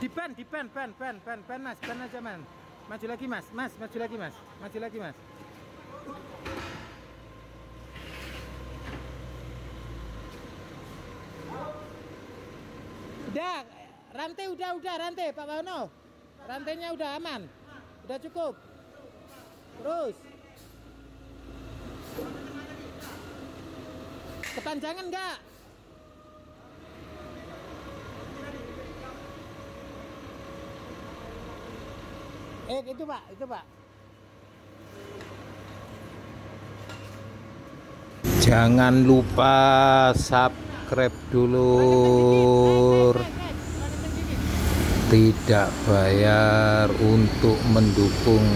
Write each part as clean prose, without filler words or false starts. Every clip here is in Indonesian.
Ban mas, ban aja man. Maju lagi mas, maju lagi mas, maju lagi mas. Udah, rantai udah rantai Pak Wano. Rantainya udah aman, udah cukup. Terus. Kepanjangan enggak? Itu Pak. Jangan lupa subscribe dulur. Tidak bayar untuk mendukung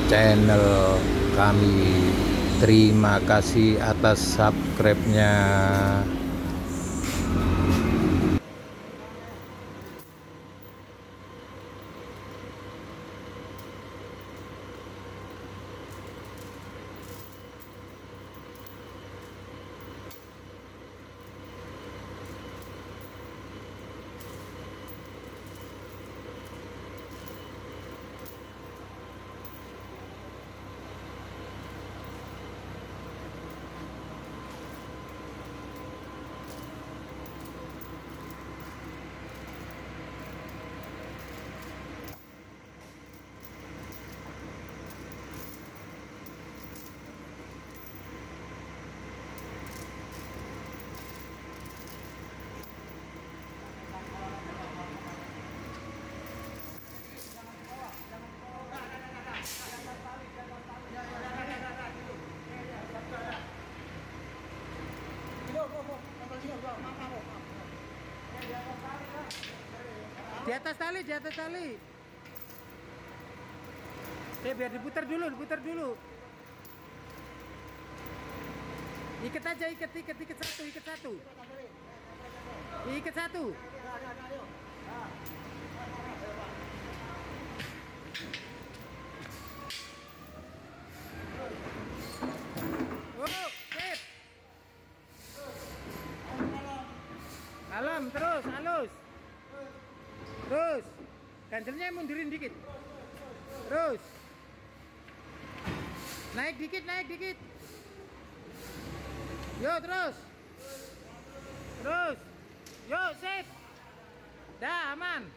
channel kami. Terima kasih atas subscribe-nya. Di atas tali. Biar diputar dulu. Ikat aja, ikat satu. Ikat satu. Oh, sip. Alam, terus, halus. Terus, ganjelnya mundurin dikit. Terus. Naik dikit. Yo, terus. Yo, sip. Dah, aman.